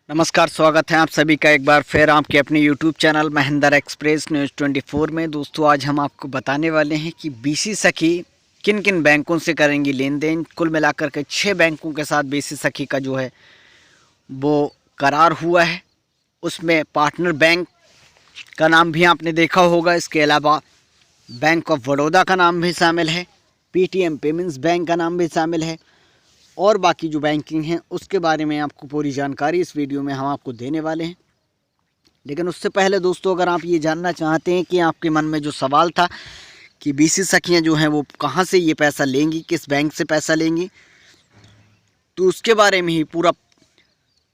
नमस्कार, स्वागत है आप सभी का एक बार फिर आपके अपने YouTube channel Mahendra express news 24 में। दोस्तों, आज हम आपको बताने वाले हैं कि बीसी सखी किन किन बैंकों से करेंगी लेन देन। कुल मिलाकर के 6 बैंकों के साथ बीसी सखी का जो है वो करार हुआ है। उसमें पार्टनर बैंक का नाम भी आपने देखा होगा। इसके अलावा बैंक ऑफ बड़ौदा का नाम भी शामिल है, पेटीएम पेमेंट्स बैंक का नाम भी शामिल है और बाकी जो बैंकिंग हैं उसके बारे में आपको पूरी जानकारी इस वीडियो में हम आपको देने वाले हैं। लेकिन उससे पहले दोस्तों, अगर आप ये जानना चाहते हैं कि आपके मन में जो सवाल था कि बीसी सखियाँ जो हैं वो कहाँ से ये पैसा लेंगी, किस बैंक से पैसा लेंगी, तो उसके बारे में ही पूरा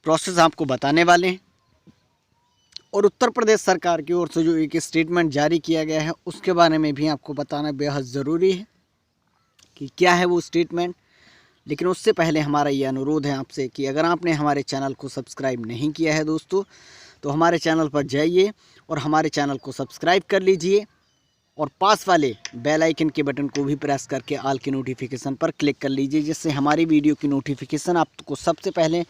प्रोसेस आपको बताने वाले हैं। और उत्तर प्रदेश सरकार की ओर से जो एक स्टेटमेंट जारी किया गया है उसके बारे में भी आपको बताना बेहद ज़रूरी है कि क्या है वो स्टेटमेंट। लेकिन उससे पहले हमारा ये अनुरोध है आपसे कि अगर आपने हमारे चैनल को सब्सक्राइब नहीं किया है दोस्तों, तो हमारे चैनल पर जाइए और हमारे चैनल को सब्सक्राइब कर लीजिए और पास वाले बेल आइकन के बटन को भी प्रेस करके ऑल की नोटिफिकेशन पर क्लिक कर लीजिए, जिससे हमारी वीडियो की नोटिफिकेशन आपको सबसे पहले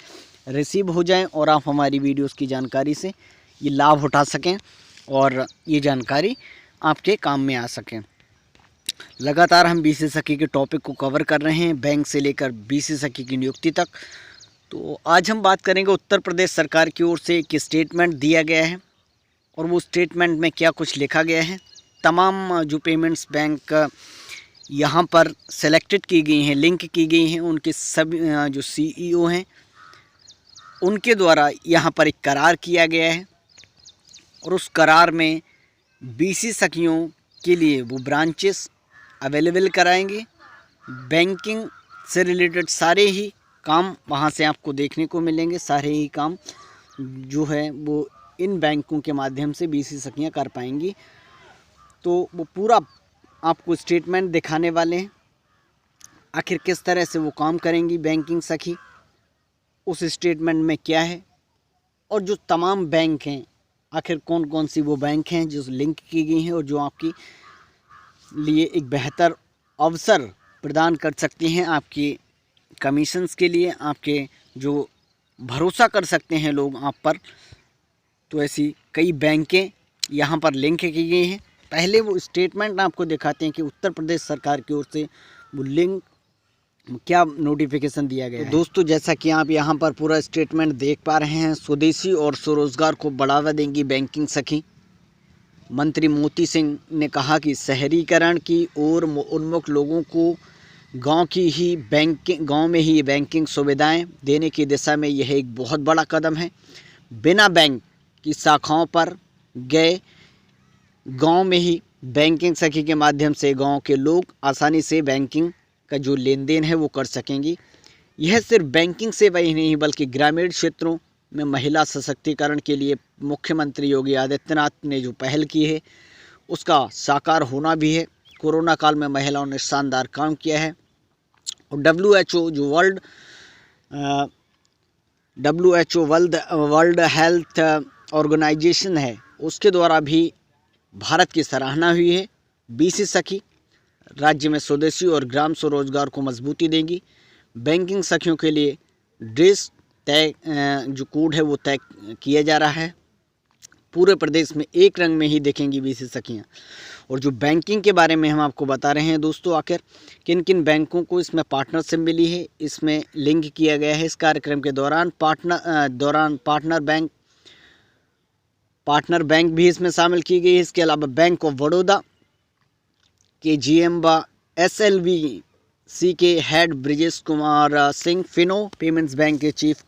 रिसीव हो जाए और आप हमारी वीडियोस की जानकारी से ये लाभ उठा सकें और ये जानकारी आपके काम में आ सकें। लगातार हम बीसी सखी के टॉपिक को कवर कर रहे हैं, बैंक से लेकर बीसी सखी की नियुक्ति तक। तो आज हम बात करेंगे उत्तर प्रदेश सरकार की ओर से एक स्टेटमेंट दिया गया है और वो स्टेटमेंट में क्या कुछ लिखा गया है। तमाम जो पेमेंट्स बैंक यहाँ पर सेलेक्टेड की गई हैं, लिंक की गई हैं, उनके सभी जो सीईओ हैं उनके द्वारा यहाँ पर एक करार किया गया है और उस करार में बीसी सखियों के लिए वो ब्रांचेस अवेलेबल कराएंगे। बैंकिंग से रिलेटेड सारे ही काम वहाँ से आपको देखने को मिलेंगे। सारे ही काम जो है वो इन बैंकों के माध्यम से बीसी सखियाँ कर पाएंगी। तो वो पूरा आपको स्टेटमेंट दिखाने वाले हैं, आखिर किस तरह से वो काम करेंगी बैंकिंग सखी, उस स्टेटमेंट में क्या है और जो तमाम बैंक हैं आखिर कौन कौन सी वो बैंक हैं जो लिंक की गई हैं और जो आपकी लिए एक बेहतर अवसर प्रदान कर सकती हैं आपकी कमीशंस के लिए, आपके जो भरोसा कर सकते हैं लोग आप पर। तो ऐसी कई बैंकें यहाँ पर लिंक की गई हैं। पहले वो स्टेटमेंट आपको दिखाते हैं कि उत्तर प्रदेश सरकार की ओर से वो लिंक क्या नोटिफिकेशन दिया गया है। दोस्तों, जैसा कि आप यहाँ पर पूरा स्टेटमेंट देख पा रहे हैं, स्वदेशी और स्वरोजगार को बढ़ावा देंगी बैंकिंग सखी। मंत्री मोती सिंह ने कहा कि शहरीकरण की ओर उन्मुख लोगों को गांव में ही बैंकिंग सुविधाएं देने की दिशा में यह एक बहुत बड़ा कदम है। बिना बैंक की शाखाओं पर गए गांव में ही बैंकिंग सखी के माध्यम से गांव के लोग आसानी से बैंकिंग का जो लेन देन है वो कर सकेंगी। यह सिर्फ बैंकिंग सेवा ही नहीं बल्कि ग्रामीण क्षेत्रों में महिला सशक्तिकरण के लिए मुख्यमंत्री योगी आदित्यनाथ ने जो पहल की है उसका साकार होना भी है। कोरोना काल में महिलाओं ने शानदार काम किया है और WHO जो वर्ल्ड हेल्थ ऑर्गेनाइजेशन है उसके द्वारा भी भारत की सराहना हुई है। बीसी सखी राज्य में स्वदेशी और ग्राम स्वरोजगार को मजबूती देंगी। बैंकिंग सखियों के लिए ड्रेस तय जो कोड है वो तय किया जा रहा है। पूरे प्रदेश में एक रंग में ही देखेंगी बीसी सखियाँ। और जो बैंकिंग के बारे में हम आपको बता रहे हैं दोस्तों, आखिर किन किन बैंकों को इसमें पार्टनरशिप मिली है, इसमें लिंक किया गया है। इस कार्यक्रम के दौरान पार्टनर बैंक भी इसमें शामिल की गई है। इसके अलावा बैंक ऑफ बड़ौदा के GM व SLVC के head Brijesh Kumar Singh, Fino payments bank के चीफ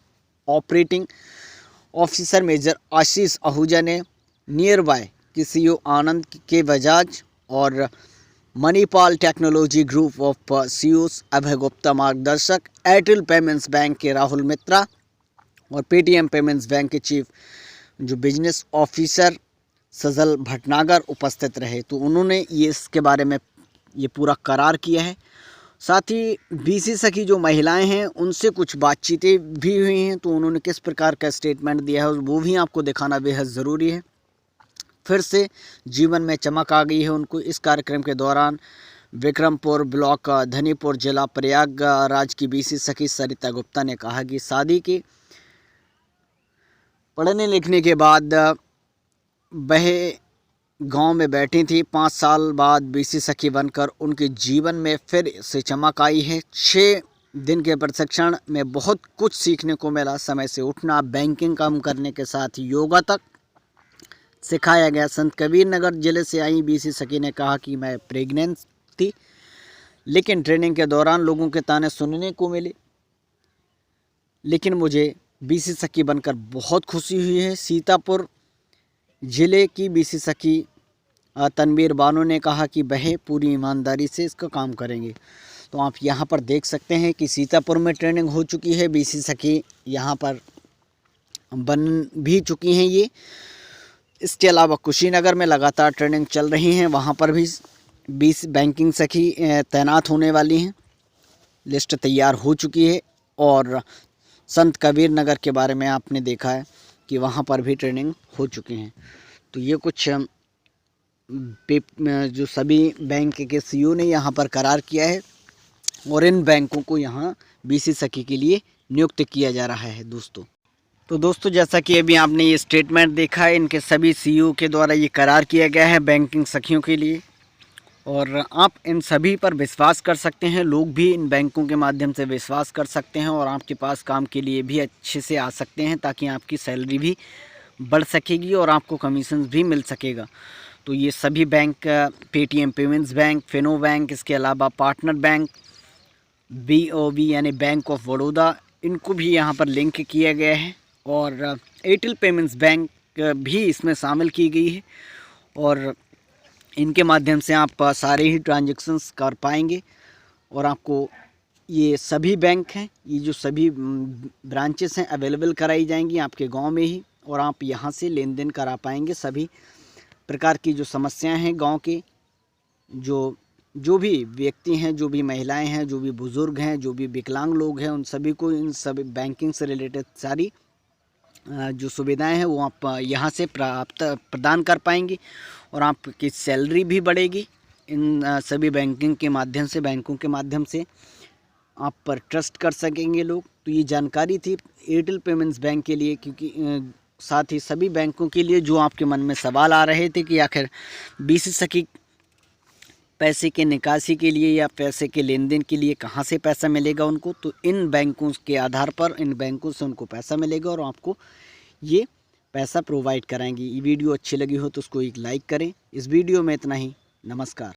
ऑपरेटिंग ऑफिसर मेजर आशीष आहूजा ने, नियर बाय की CEO आनंद के बजाज और Manipal technology group of CEOs अभय गुप्ता मार्गदर्शक, एयरटेल पेमेंट्स बैंक के राहुल मित्रा और पेटीएम पेमेंट्स बैंक के चीफ जो बिजनेस ऑफिसर सजल भटनागर उपस्थित रहे। तो उन्होंने ये इसके बारे में ये पूरा करार किया है। साथ ही बीसी सखी जो महिलाएं हैं उनसे कुछ बातचीतें भी हुई हैं, तो उन्होंने किस प्रकार का स्टेटमेंट दिया है वो भी आपको दिखाना बेहद ज़रूरी है। फिर से जीवन में चमक आ गई है उनको। इस कार्यक्रम के दौरान विक्रमपुर ब्लॉक धनीपुर जिला प्रयागराज की बीसी सखी सरिता गुप्ता ने कहा कि शादी के पढ़ने लिखने के बाद वह गांव में बैठी थी। 5 साल बाद बीसी सखी बनकर उनके जीवन में फिर से चमक आई है। 6 दिन के प्रशिक्षण में बहुत कुछ सीखने को मिला। समय से उठना, बैंकिंग काम करने के साथ योगा तक सिखाया गया। संत कबीर नगर जिले से आई बीसी सखी ने कहा कि मैं प्रेग्नेंट थी, लेकिन ट्रेनिंग के दौरान लोगों के ताने सुनने को मिले, लेकिन मुझे बीसी सखी बनकर बहुत खुशी हुई है। सीतापुर जिले की बीसी सखी तनवीर बानो ने कहा कि वह पूरी ईमानदारी से इसका काम करेंगे। तो आप यहाँ पर देख सकते हैं कि सीतापुर में ट्रेनिंग हो चुकी है। बीसी सखी यहाँ पर बन भी चुकी हैं ये। इसके अलावा कुशीनगर में लगातार ट्रेनिंग चल रही हैं, वहाँ पर भी 20 बैंकिंग सखी तैनात होने वाली हैं। लिस्ट तैयार हो चुकी है। और संत कबीर नगर के बारे में आपने देखा है कि वहाँ पर भी ट्रेनिंग हो चुकी हैं। तो ये कुछ जो सभी बैंक के सीईओ ने यहाँ पर करार किया है और इन बैंकों को यहाँ बीसी सखी के लिए नियुक्त किया जा रहा है दोस्तों। तो दोस्तों, जैसा कि अभी आपने ये स्टेटमेंट देखा है, इनके सभी सीईओ के द्वारा ये करार किया गया है बैंकिंग सखियों के लिए, और आप इन सभी पर विश्वास कर सकते हैं। लोग भी इन बैंकों के माध्यम से विश्वास कर सकते हैं और आपके पास काम के लिए भी अच्छे से आ सकते हैं, ताकि आपकी सैलरी भी बढ़ सकेगी और आपको कमीशन भी मिल सकेगा। तो ये सभी bank, Paytm payments bank, Fino bank, इसके अलावा पार्टनर बैंक, BOB यानी बैंक ऑफ बड़ौदा, इनको भी यहाँ पर लिंक किया गया है। और एयरटेल पेमेंट्स बैंक भी इसमें शामिल की गई है और इनके माध्यम से आप सारे ही ट्रांजैक्शंस कर पाएंगे। और आपको ये सभी बैंक हैं, ये जो सभी ब्रांचेस हैं, अवेलेबल कराई जाएंगी आपके गांव में ही, और आप यहां से लेन देन करा पाएंगे। सभी प्रकार की जो समस्याएं हैं गांव के, जो भी व्यक्ति हैं, जो भी महिलाएं हैं, जो भी बुज़ुर्ग हैं, जो भी विकलांग लोग हैं, उन सभी को इन सभी बैंकिंग से रिलेटेड सारी जो सुविधाएं हैं वो आप यहाँ से प्रदान कर पाएंगे और आपकी सैलरी भी बढ़ेगी। इन सभी बैंकिंग के माध्यम से, बैंकों के माध्यम से आप पर ट्रस्ट कर सकेंगे लोग। तो ये जानकारी थी एयरटेल पेमेंट्स बैंक के लिए, क्योंकि साथ ही सभी बैंकों के लिए जो आपके मन में सवाल आ रहे थे कि आखिर बीसी सखी पैसे के निकासी के लिए या पैसे के लेन देन के लिए कहाँ से पैसा मिलेगा उनको, तो इन बैंकों के आधार पर, इन बैंकों से उनको पैसा मिलेगा और आपको ये पैसा प्रोवाइड कराएंगे। ये वीडियो अच्छी लगी हो तो उसको एक लाइक करें। इस वीडियो में इतना ही। नमस्कार।